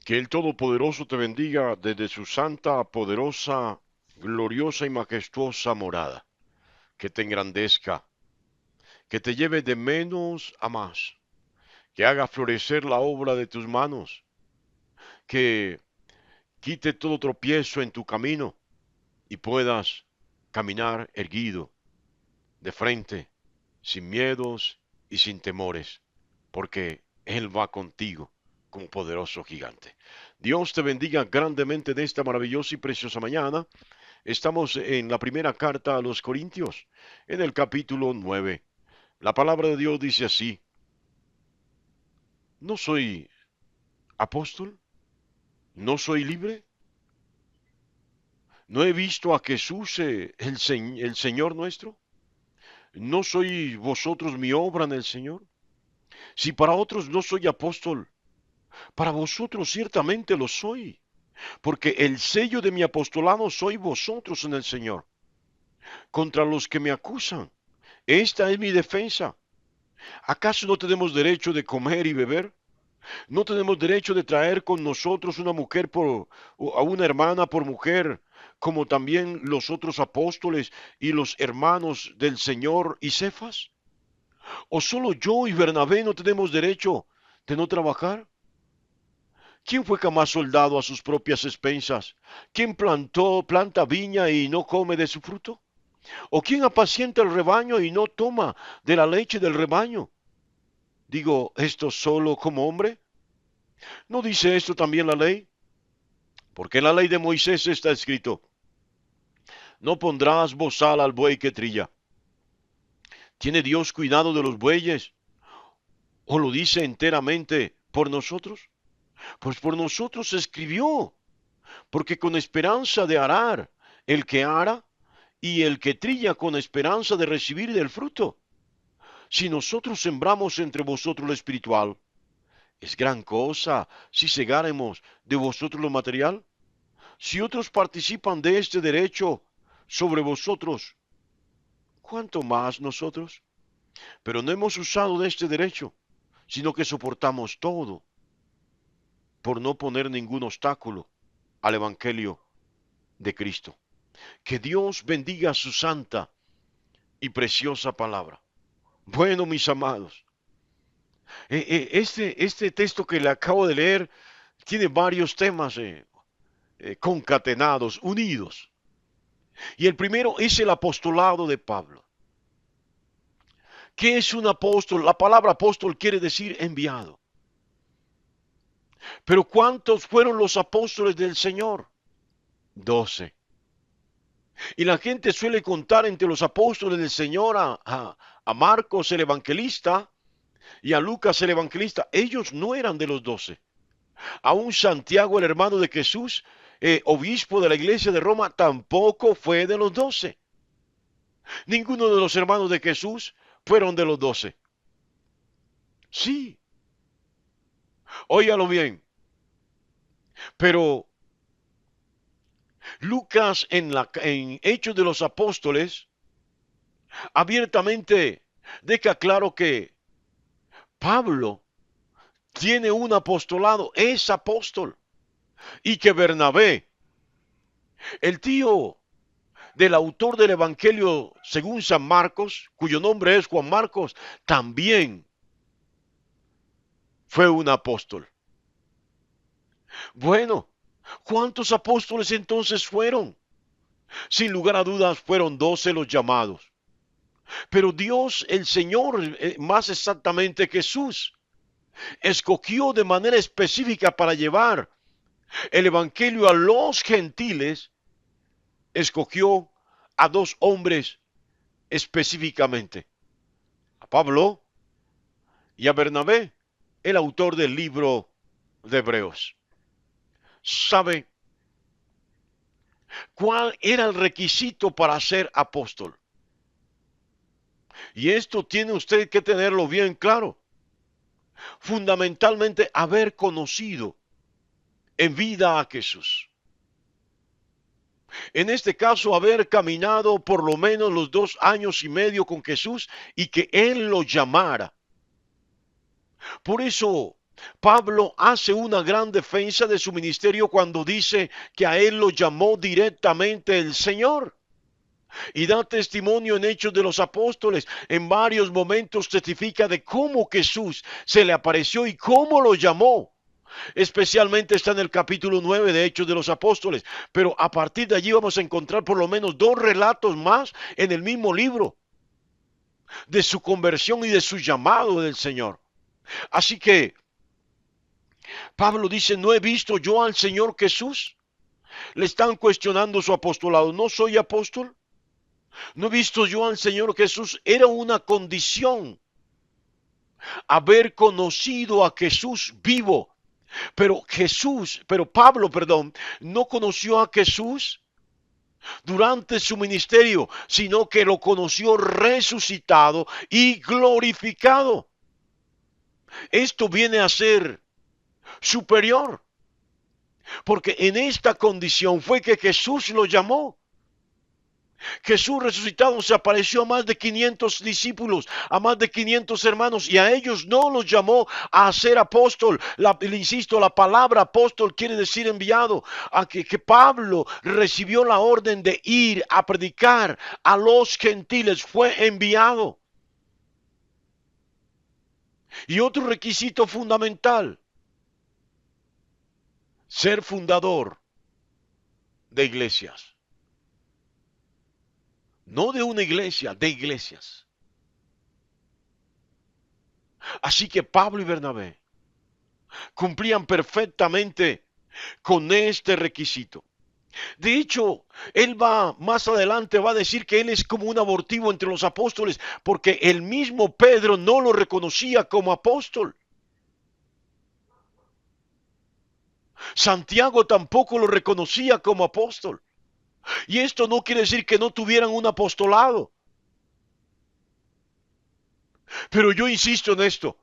Que el Todopoderoso te bendiga desde su santa, poderosa, gloriosa y majestuosa morada. Que te engrandezca, que te lleve de menos a más, que haga florecer la obra de tus manos, que quite todo tropiezo en tu camino y puedas caminar erguido, de frente, sin miedos y sin temores, porque Él va contigo como poderoso gigante. Dios te bendiga grandemente de esta maravillosa y preciosa mañana. Estamos en la primera carta a los Corintios, en el capítulo 9. La palabra de Dios dice así: ¿No soy apóstol? ¿No soy libre? ¿No he visto a Jesús, el Señor nuestro? ¿No sois vosotros mi obra en el Señor? Si para otros no soy apóstol, para vosotros ciertamente lo soy, porque el sello de mi apostolado sois vosotros en el Señor. Contra los que me acusan, esta es mi defensa. ¿Acaso no tenemos derecho de comer y beber? ¿No tenemos derecho de traer con nosotros una mujer o a una hermana por mujer, como también los otros apóstoles y los hermanos del Señor y Cefas? ¿O solo yo y Bernabé no tenemos derecho de no trabajar? ¿Quién fue jamás soldado a sus propias expensas? ¿Quién planta viña y no come de su fruto? ¿O quién apacienta el rebaño y no toma de la leche del rebaño? Digo esto solo como hombre. ¿No dice esto también la ley? Porque en la ley de Moisés está escrito: no pondrás bozal al buey que trilla. ¿Tiene Dios cuidado de los bueyes? ¿O lo dice enteramente por nosotros? Pues por nosotros se escribió, porque con esperanza de arar el que ara, y el que trilla con esperanza de recibir del fruto. Si nosotros sembramos entre vosotros lo espiritual, es gran cosa si segáremos de vosotros lo material. Si otros participan de este derecho sobre vosotros, ¿cuánto más nosotros? Pero no hemos usado de este derecho, sino que soportamos todo, por no poner ningún obstáculo al Evangelio de Cristo. Que Dios bendiga su santa y preciosa palabra. Bueno, mis amados, este texto que le acabo de leer tiene varios temas concatenados, unidos. Y el primero es el apostolado de Pablo. ¿Qué es un apóstol? La palabra apóstol quiere decir enviado. Pero ¿cuántos fueron los apóstoles del Señor? 12. Y la gente suele contar entre los apóstoles del Señor a Marcos el evangelista y a Lucas el evangelista. Ellos no eran de los 12. Aún Santiago, el hermano de Jesús, obispo de la iglesia de Roma, tampoco fue de los 12. Ninguno de los hermanos de Jesús fueron de los 12. Sí, óigalo bien. Pero Lucas en Hechos de los Apóstoles abiertamente deja claro que Pablo tiene un apostolado, es apóstol, y que Bernabé, el tío del autor del Evangelio según San Marcos, cuyo nombre es Juan Marcos, también fue un apóstol. Bueno, ¿cuántos apóstoles entonces fueron? Sin lugar a dudas fueron 12 los llamados. Pero Dios, el Señor, más exactamente Jesús, escogió de manera específica para llevar el Evangelio a los gentiles, escogió a dos hombres específicamente, a Pablo y a Bernabé, el autor del libro de Hebreos. ¿Sabe cuál era el requisito para ser apóstol? Y esto tiene usted que tenerlo bien claro. Fundamentalmente haber conocido en vida a Jesús. En este caso, haber caminado por lo menos los 2 años y medio con Jesús y que Él lo llamara. Por eso Pablo hace una gran defensa de su ministerio cuando dice que a él lo llamó directamente el Señor. Y da testimonio en Hechos de los Apóstoles. En varios momentos testifica de cómo Jesús se le apareció y cómo lo llamó. Especialmente está en el capítulo 9 de Hechos de los Apóstoles. Pero a partir de allí vamos a encontrar por lo menos dos relatos más en el mismo libro de su conversión y de su llamado del Señor. Así que Pablo dice, ¿no he visto yo al Señor Jesús? Le están cuestionando su apostolado. ¿No soy apóstol? ¿No he visto yo al Señor Jesús? Era una condición haber conocido a Jesús vivo. Pero Pablo, perdón, no conoció a Jesús durante su ministerio, sino que lo conoció resucitado y glorificado. Esto viene a ser superior, porque en esta condición fue que Jesús lo llamó. Jesús resucitado se apareció a más de 500 discípulos, a más de 500 hermanos, y a ellos no los llamó a ser apóstol. Le insisto, la palabra apóstol quiere decir enviado. A que Pablo recibió la orden de ir a predicar a los gentiles, fue enviado. Y otro requisito fundamental, ser fundador de iglesias. No de una iglesia, de iglesias. Así que Pablo y Bernabé cumplían perfectamente con este requisito. De hecho, él va más adelante, va a decir que él es como un abortivo entre los apóstoles, porque el mismo Pedro no lo reconocía como apóstol. Santiago tampoco lo reconocía como apóstol. Y esto no quiere decir que no tuvieran un apostolado. Pero yo insisto en esto.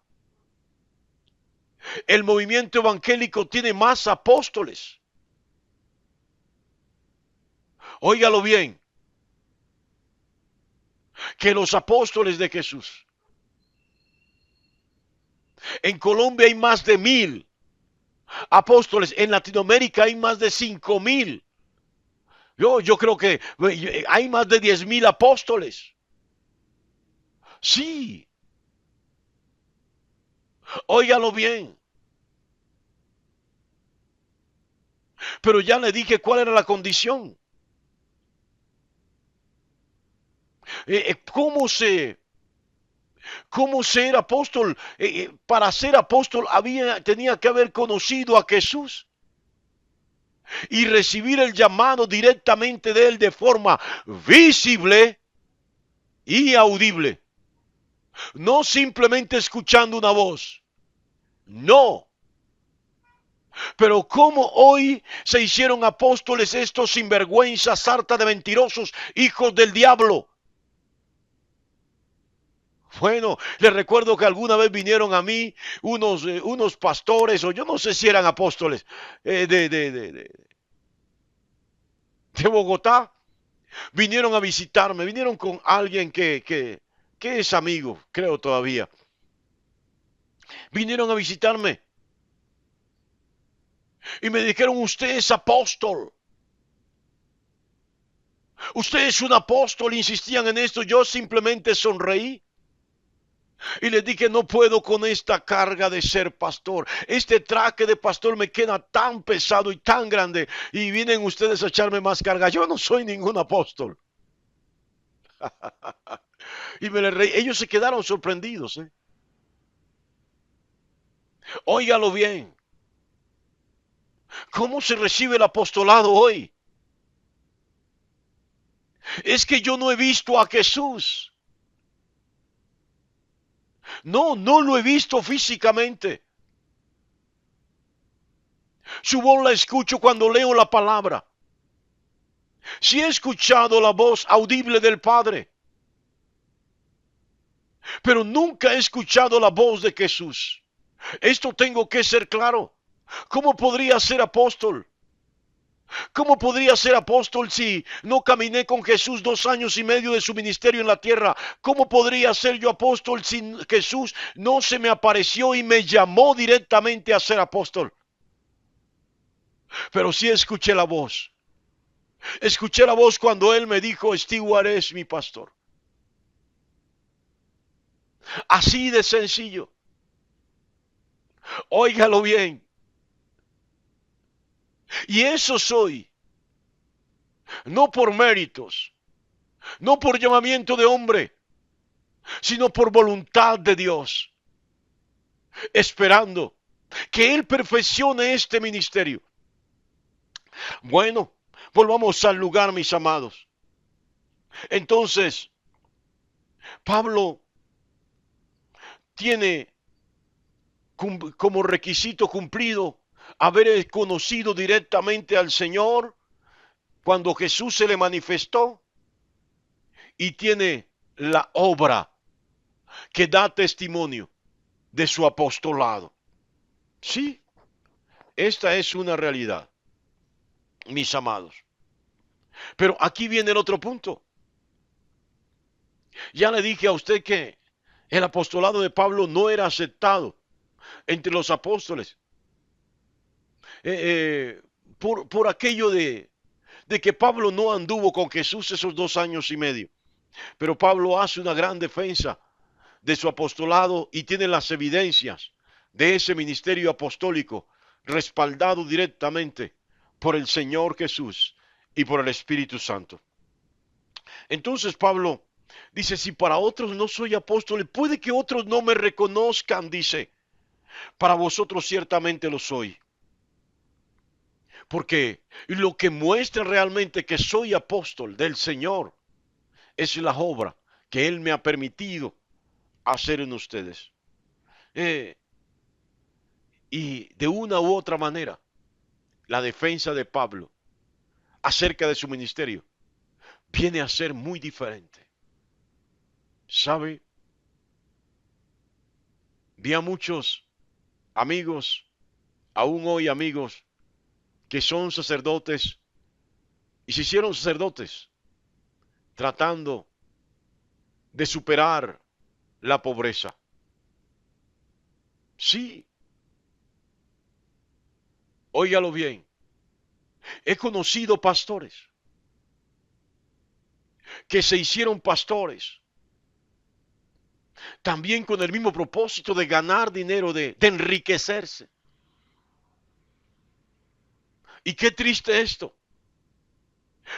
El movimiento evangélico tiene más apóstoles. Óigalo bien, que los apóstoles de Jesús. En Colombia hay más de 1000 apóstoles. En Latinoamérica hay más de 5000. Yo creo que hay más de 10.000 apóstoles. Sí, óigalo bien. Pero ya le dije cuál era la condición. ¿Cómo ser apóstol? Para ser apóstol tenía que haber conocido a Jesús y recibir el llamado directamente de él de forma visible y audible. No simplemente escuchando una voz. No. Pero ¿cómo hoy se hicieron apóstoles estos sinvergüenzas, sarta de mentirosos, hijos del diablo? Bueno, les recuerdo que alguna vez vinieron a mí unos pastores, o yo no sé si eran apóstoles, de Bogotá. Vinieron a visitarme, vinieron con alguien que es amigo, creo todavía. Vinieron a visitarme y me dijeron, usted es apóstol. Usted es un apóstol, insistían en esto. Yo simplemente sonreí. Y les dije, no puedo con esta carga de ser pastor. Este traje de pastor me queda tan pesado y tan grande. Y vienen ustedes a echarme más carga. Yo no soy ningún apóstol. Y me le reí. Ellos se quedaron sorprendidos. Óigalo bien. ¿Cómo se recibe el apostolado hoy? Es que yo no he visto a Jesús. No, no lo he visto físicamente. Su voz la escucho cuando leo la palabra. Sí he escuchado la voz audible del Padre, pero nunca he escuchado la voz de Jesús. Esto tengo que ser claro. ¿Cómo podría ser apóstol ¿Cómo podría ser apóstol si no caminé con Jesús 2 años y medio de su ministerio en la tierra? ¿Cómo podría ser yo apóstol si Jesús no se me apareció y me llamó directamente a ser apóstol? Pero sí escuché la voz. Escuché la voz cuando Él me dijo, Stewart es mi pastor. Así de sencillo. Óigalo bien. Y eso soy. No por méritos, no por llamamiento de hombre, sino por voluntad de Dios, esperando que Él perfeccione este ministerio. Bueno, volvamos al lugar, mis amados. Entonces, Pablo tiene como requisito cumplido haber conocido directamente al Señor cuando Jesús se le manifestó, y tiene la obra que da testimonio de su apostolado. Sí, esta es una realidad, mis amados. Pero aquí viene el otro punto. Ya le dije a usted que el apostolado de Pablo no era aceptado entre los apóstoles por aquello de que Pablo no anduvo con Jesús esos 2 años y medio. Pero Pablo hace una gran defensa de su apostolado y tiene las evidencias de ese ministerio apostólico respaldado directamente por el Señor Jesús y por el Espíritu Santo. Entonces Pablo dice, si para otros no soy apóstol, puede que otros no me reconozcan, dice, para vosotros ciertamente lo soy. Porque lo que muestra realmente que soy apóstol del Señor es la obra que Él me ha permitido hacer en ustedes. Y de una u otra manera, la defensa de Pablo acerca de su ministerio viene a ser muy diferente. ¿Sabe? Vi a muchos amigos, aún hoy amigos, que son sacerdotes y se hicieron sacerdotes tratando de superar la pobreza. Sí, óigalo bien. He conocido pastores que se hicieron pastores también con el mismo propósito de ganar dinero, de enriquecerse. Y qué triste esto,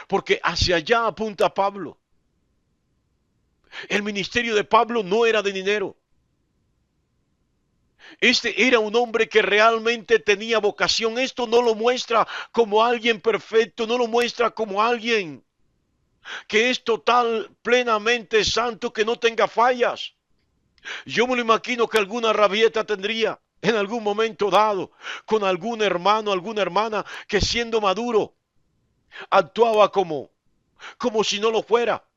porque hacia allá apunta Pablo. El ministerio de Pablo no era de dinero. Este era un hombre que realmente tenía vocación. Esto no lo muestra como alguien perfecto, no lo muestra como alguien que es total, plenamente santo, que no tenga fallas. Yo me lo imagino que alguna rabieta tendría en algún momento dado con algún hermano, alguna hermana que siendo maduro actuaba como si no lo fuera,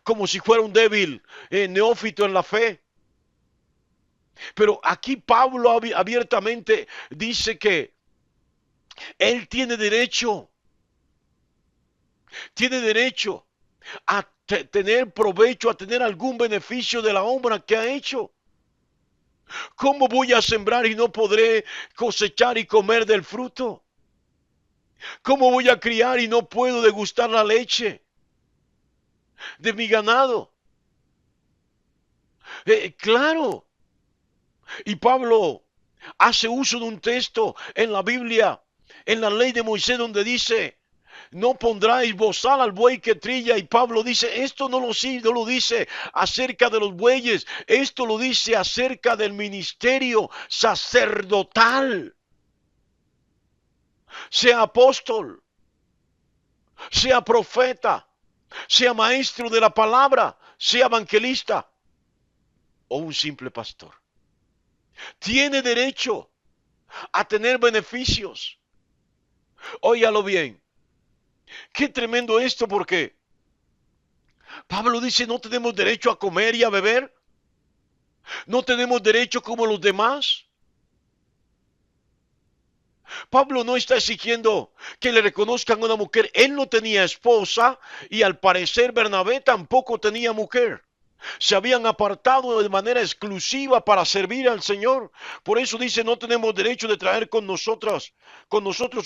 como si fuera un débil neófito en la fe. Pero aquí Pablo abiertamente dice que él tiene derecho a tener provecho, a tener algún beneficio de la obra que ha hecho. ¿Cómo voy a sembrar y no podré cosechar y comer del fruto? ¿Cómo voy a criar y no puedo degustar la leche de mi ganado? Claro. Y Pablo hace uso de un texto en la Biblia, en la ley de Moisés, donde dice, no pondráis bozal al buey que trilla. Y Pablo dice, esto no lo dice acerca de los bueyes, esto lo dice acerca del ministerio sacerdotal. Sea apóstol, sea profeta, sea maestro de la palabra, sea evangelista o un simple pastor. Tiene derecho a tener beneficios. Óyalo bien. Qué tremendo esto, porque Pablo dice, no tenemos derecho a comer y a beber. No tenemos derecho como los demás. Pablo no está exigiendo que le reconozcan a una mujer. Él no tenía esposa y al parecer Bernabé tampoco tenía mujer. Se habían apartado de manera exclusiva para servir al Señor. Por eso dice, no tenemos derecho de traer con nosotros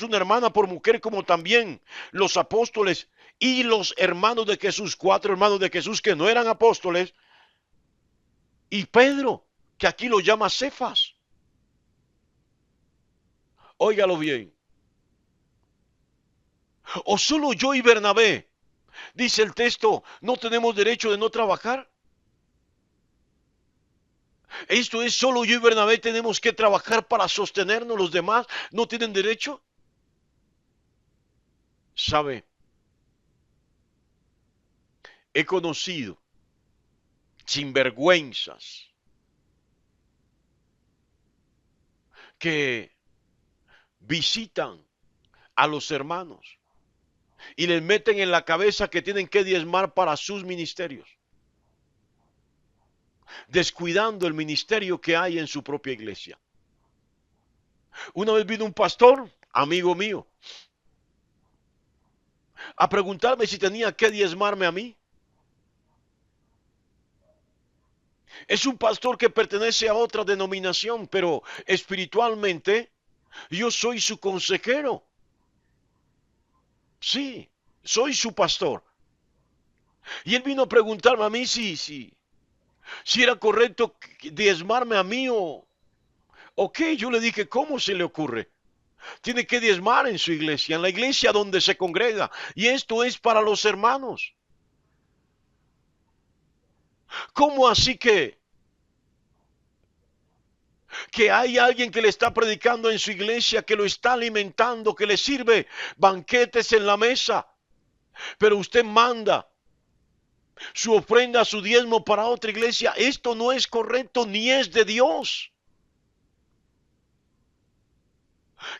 una hermana por mujer, como también los apóstoles y los hermanos de Jesús, 4 hermanos de Jesús que no eran apóstoles, y Pedro, que aquí lo llama Cefas. Óigalo bien. O solo yo y Bernabé, dice el texto, no tenemos derecho de no trabajar. Esto es, solo yo y Bernabé tenemos que trabajar para sostenernos, los demás no tienen derecho. Sabe, he conocido sinvergüenzas que visitan a los hermanos y les meten en la cabeza que tienen que diezmar para sus ministerios, descuidando el ministerio que hay en su propia iglesia. Una vez vino un pastor, amigo mío, a preguntarme si tenía que diezmarme a mí. Es un pastor que pertenece a otra denominación, pero espiritualmente yo soy su consejero. Sí, soy su pastor. Y él vino a preguntarme a mí si era correcto diezmarme a mí o qué. Yo le dije, ¿cómo se le ocurre? Tiene que diezmar en su iglesia, en la iglesia donde se congrega. Y esto es para los hermanos. ¿Cómo así que hay alguien que le está predicando en su iglesia, que lo está alimentando, que le sirve banquetes en la mesa, pero usted manda su ofrenda, su diezmo para otra iglesia? Esto no es correcto ni es de Dios.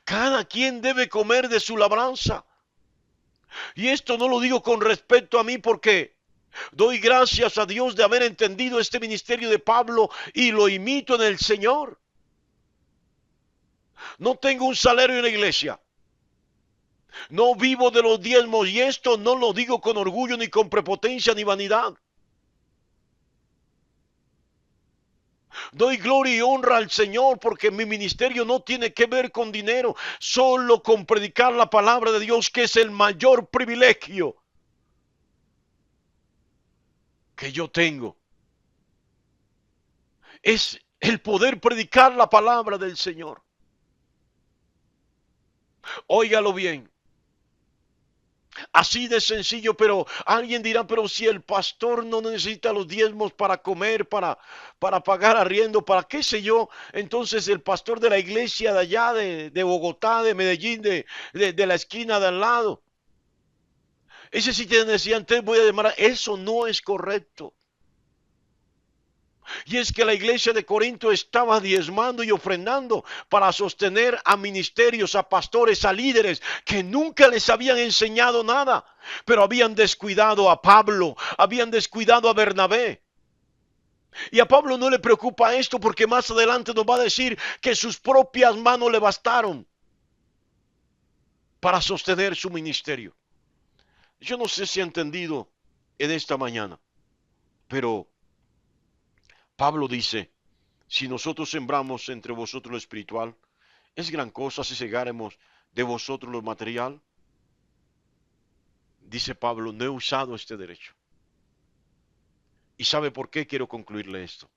Cada quien debe comer de su labranza. Y esto no lo digo con respecto a mí, porque doy gracias a Dios de haber entendido este ministerio de Pablo y lo imito en el Señor. No tengo un salario en la iglesia. No vivo de los diezmos, y esto no lo digo con orgullo, ni con prepotencia, ni vanidad. Doy gloria y honra al Señor porque mi ministerio no tiene que ver con dinero, solo con predicar la palabra de Dios, que es el mayor privilegio que yo tengo. Es el poder predicar la palabra del Señor. Óigalo bien. Así de sencillo, pero alguien dirá, pero si el pastor no necesita los diezmos para comer, para pagar arriendo, para qué sé yo, entonces el pastor de la iglesia de allá, de Bogotá, de Medellín, de la esquina de al lado, ese sí tiene necesidad, entonces voy a demandar. Eso no es correcto. Y es que la iglesia de Corinto estaba diezmando y ofrendando para sostener a ministerios, a pastores, a líderes que nunca les habían enseñado nada, pero habían descuidado a Pablo, habían descuidado a Bernabé. Y a Pablo no le preocupa esto, porque más adelante nos va a decir que sus propias manos le bastaron para sostener su ministerio. Yo no sé si ha entendido en esta mañana, pero Pablo dice, si nosotros sembramos entre vosotros lo espiritual, ¿es gran cosa si segáremos de vosotros lo material? Dice Pablo, no he usado este derecho. ¿Y sabe por qué quiero concluirle esto?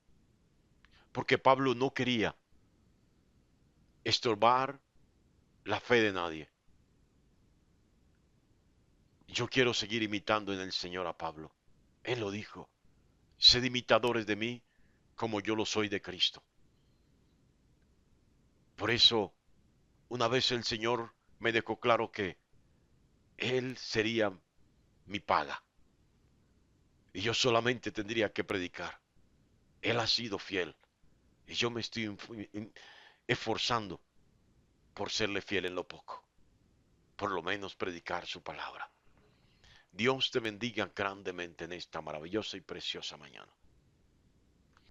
Porque Pablo no quería estorbar la fe de nadie. Yo quiero seguir imitando en el Señor a Pablo. Él lo dijo, sed imitadores de mí como yo lo soy de Cristo. Por eso, una vez el Señor me dejó claro que Él sería mi paga y yo solamente tendría que predicar. Él ha sido fiel y yo me estoy esforzando por serle fiel en lo poco, por lo menos predicar su palabra. Dios te bendiga grandemente en esta maravillosa y preciosa mañana.